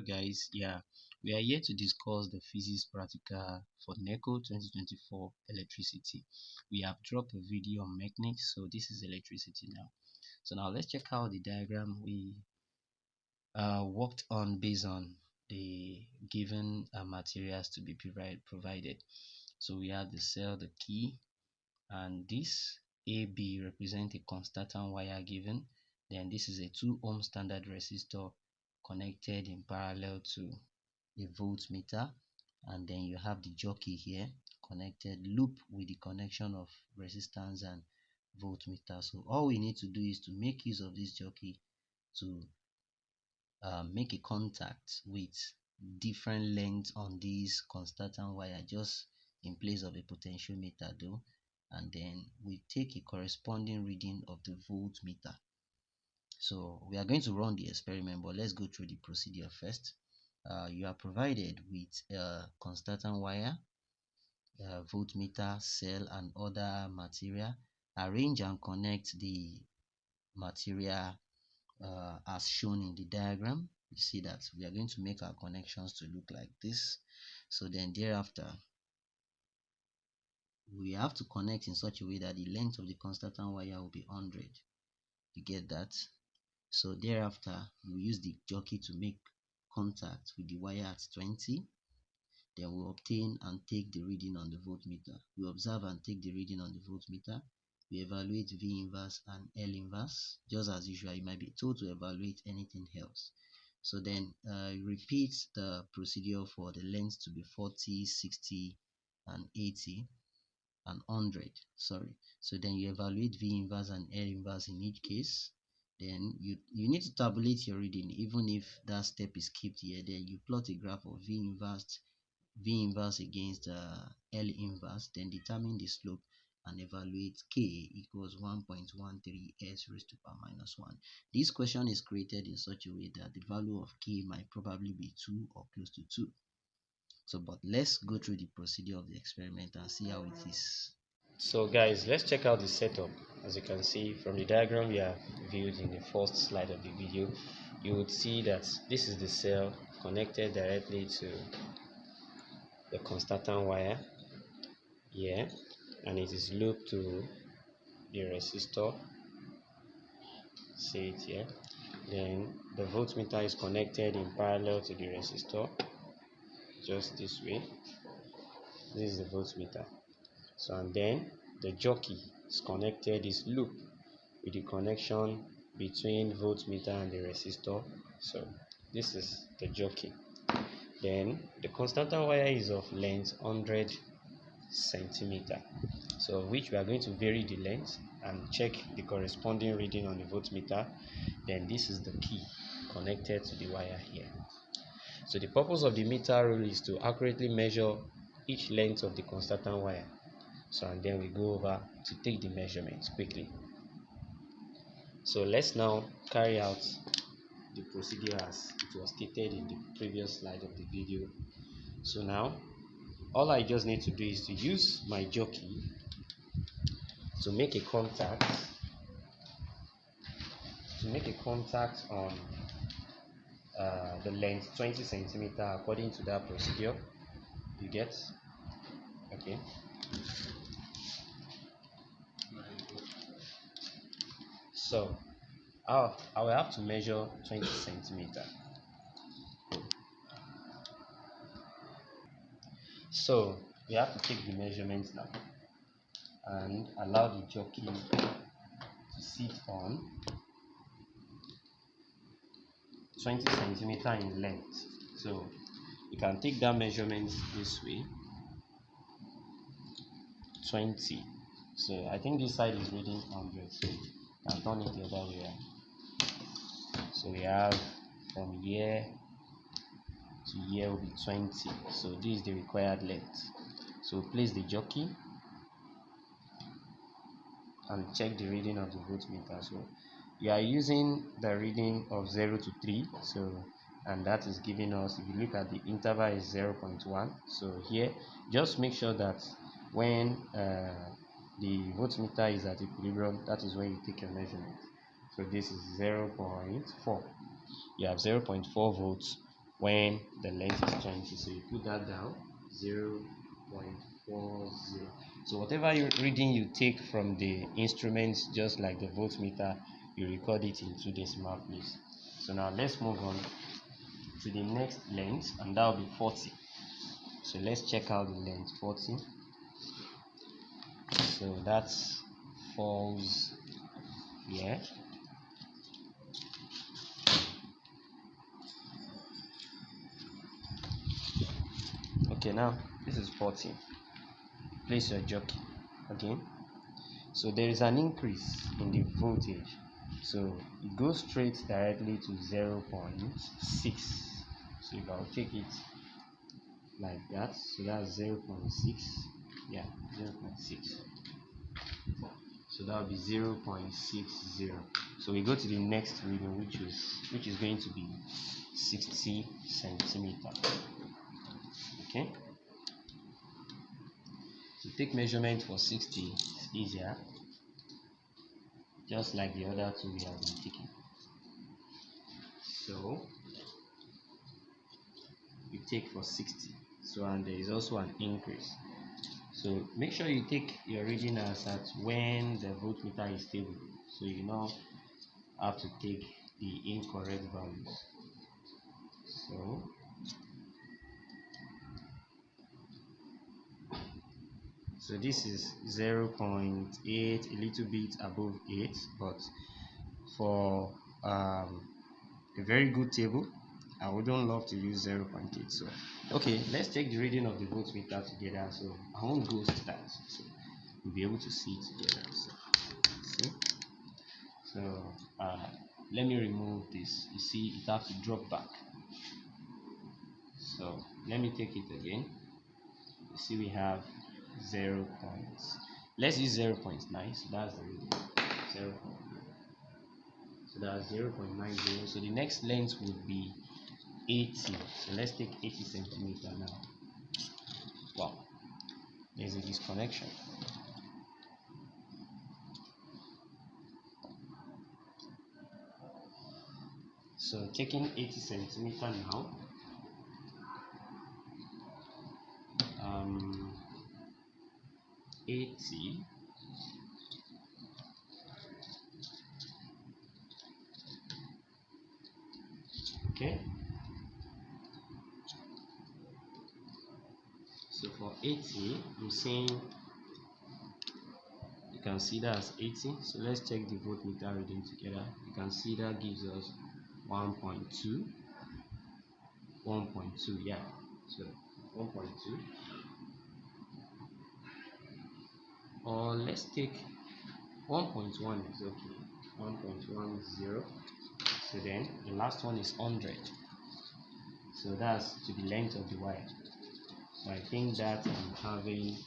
Hello guys, we are here to discuss the physics practical for Neco 2024 electricity. We have dropped a video on mechanics, so this is electricity now. So now let's check out the diagram we worked on based on the given materials to be provided. So we have the cell, the key, and this AB represent a Constantan wire given. Then this is a 2 ohm standard resistor connected in parallel to a voltmeter, and then you have the jockey here connected loop with the connection of resistance and voltmeter. So all we need to do is to make use of this jockey to make a contact with different lengths on this Constantan wire, just in place of a potentiometer though, and then we take a corresponding reading of the voltmeter. So we are going to run the experiment, but let's go through the procedure first. You are provided with a Constantan wire, voltmeter, cell, and other material. Arrange and connect the material as shown in the diagram. You see that we are going to make our connections to look like this. So then thereafter, we have to connect in such a way that the length of the Constantan wire will be 100. You get that? So thereafter, we use the jockey to make contact with the wire at 20. Then we obtain and take the reading on the voltmeter. We observe and take the reading on the voltmeter. We evaluate V inverse and L inverse. Just as usual, you might be told to evaluate anything else. So then repeat the procedure for the lengths to be 40, 60, and 80 and 100. Sorry. So then you evaluate V inverse and L inverse in each case. Then you need to tabulate your reading, even if that step is skipped here. Then you plot a graph of V inverse against L inverse, then determine the slope and evaluate K equals 1.13 s raised to power minus 1. This question is created in such a way that the value of K might probably be 2 or close to 2. So, but let's go through the procedure of the experiment and see how it is. So guys, let's check out the setup. As you can see from the diagram we have viewed in the first slide of the video, you would see that this is the cell connected directly to the Constantan wire here, and it is looped to the resistor. See it here. Then the voltmeter is connected in parallel to the resistor, just this way. This is the voltmeter. So, and then the jockey is connected, is loop with the connection between voltmeter and the resistor. So this is the jockey. Then the Constantan wire is of length 100 centimeter, so which we are going to vary the length and check the corresponding reading on the voltmeter. Then this is the key connected to the wire here. So the purpose of the meter rule is to accurately measure each length of the Constantan wire. So, and then we go over to take the measurements quickly. So let's now carry out the procedure as it was stated in the previous slide of the video. So now all I just need to do is to use my jockey to make a contact on the length 20 centimeter according to that procedure. You get? Okay. So I will have to measure 20 centimeter. So we have to take the measurements now and allow the jockey to sit on 20 centimeter in length. So you can take that measurement this way, 20. So I think this side is reading 100, so you can turn it the other way around. So we have from here to here will be 20. So this is the required length. So place the jockey and check the reading of the voltmeter. So you are using the reading of 0 to 3. So, and that is giving us, if you look at the interval, is 0.1. So here just make sure that when the voltmeter is at equilibrium, that is when you take your measurement. So this is 0.4. You have 0.4 volts when the length is 20. So you put that down, 0.40. So whatever reading you take from the instrument, just like the voltmeter, you record it into decimal place. So now let's move on to the next length, and that will be 40. So let's check out the length 40. So that falls here. Okay, now this is 40. Place your jockey. Okay, so there is an increase in the voltage, so it goes straight directly to 0.6. So if I'll take it like that, so that's 0.6. Yeah, 0.6. So that will be 0.60. So we go to the next reading, which is going to be 60 centimeter. Okay, to take measurement for 60 is easier, just like the other two we have been taking. So you take for 60, so, and there is also an increase. So make sure you take your reading as at when the voltmeter is stable, so you don't have to take the incorrect values. So this is 0.8, a little bit above 8, but for a very good table, I wouldn't love to use 0.8. So okay, let's take the reading of the voltmeter together. So I won't ghost that, so we'll be able to see it together. So see, so let me remove this. You see, it has to drop back. So let me take it again. You see, we have 0 points. Let's use 0.9. So that's the reading. 0. So that's 0.90. So the next length would be 80. So let's take 80 centimeter now. Wow, there's a disconnection. So taking 80 centimeter now, 80. Okay. So for 80, I'm saying you can see that as 80. So let's check the voltmeter reading together. You can see that gives us 1.2. 1.2, yeah. So 1.2. Or let's take 1.1 is okay. 1.10. So then the last one is 100. So that's to the length of the wire. So I think that I'm having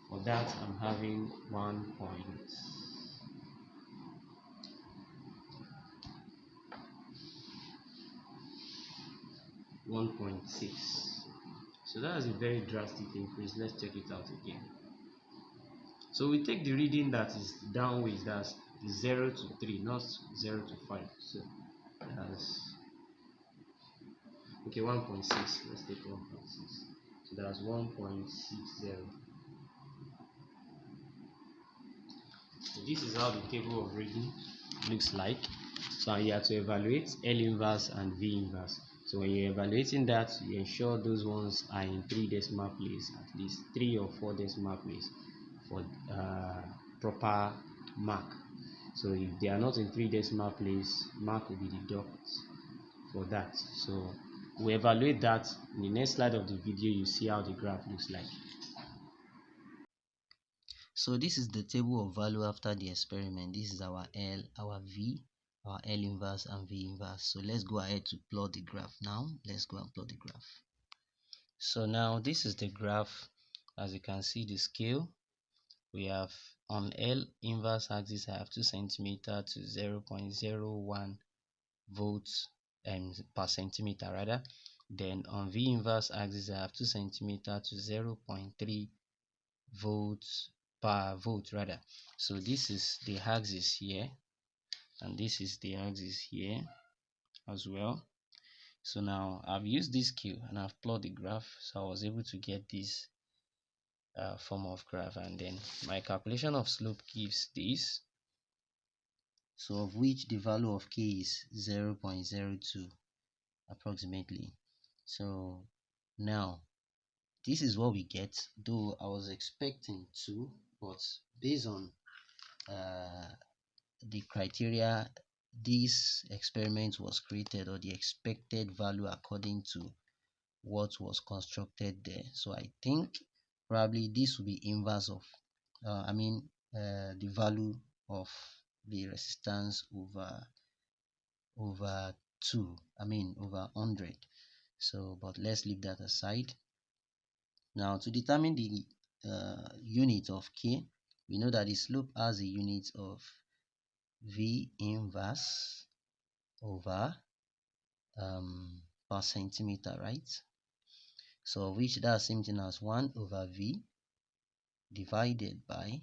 for that I'm having 1.6. So that is a very drastic increase. Let's check it out again. So we take the reading that is downwards, that's 0 to 3, not 0 to 5. So that's okay, 1.6. Let's take 1.6. So that's 1.60. So this is how the table of reading looks like. So you have to evaluate L inverse and V inverse. So when you're evaluating that, you ensure those ones are in 3 decimal place, at least 3 or 4 decimal place for proper mark. So if they are not in 3 decimal place, mark will be the dot for that. So we evaluate that in the next slide of the video. You see how the graph looks like. So this is the table of value after the experiment. This is our L, our V, our L inverse and V inverse. So let's go ahead to plot the graph now. Let's go and plot the graph. So now this is the graph. As you can see, the scale, we have on L inverse axis I have 2 centimeter to 0.01 volts per centimeter rather. Then on V inverse axis I have 2 centimeter to 0.3 volts per volt rather. So this is the axis here. and this is the axis here as well. So now I've used this Q and I've plotted the graph, so I was able to get this form of graph, and then my calculation of slope gives this, so of which the value of k is 0.02 approximately. So now this is what we get, though I was expecting 2, but based on the criteria this experiment was created, or the expected value according to what was constructed there, so I think probably this will be inverse of the value of the resistance over 2, over 100. So but let's leave that aside. Now to determine the unit of k, we know that the slope has a unit of v inverse over per centimeter, right? So which that's same thing as 1 over v divided by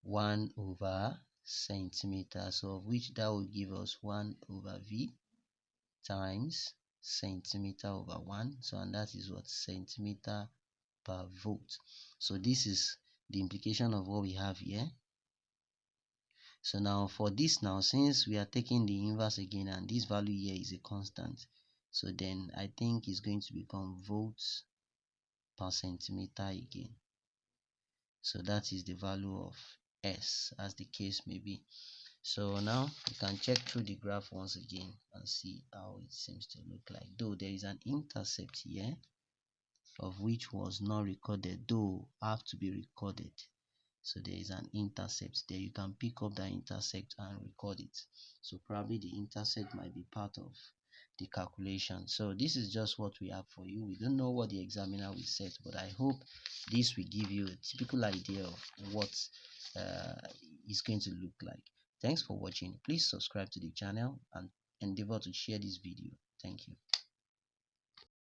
1 over centimeter, so which that will give us 1 over v times centimeter over 1, so and that is what, centimeter per volt. So this is the implication of what we have here. So now for this, now since we are taking the inverse again and this value here is a constant, so then I think it's going to become volts per centimeter again. So that is the value of S, as the case may be. So now you can check through the graph once again and see how it seems to look like, though there is an intercept here of which was not recorded, though have to be recorded. So there is an intercept there, you can pick up that intercept and record it. So probably the intercept might be part of the calculation. So this is just what we have for you. We don't know what the examiner will set, but I hope this will give you a typical idea of what is going to look like. Thanks for watching. Please subscribe to the channel and endeavor to share this video. Thank you.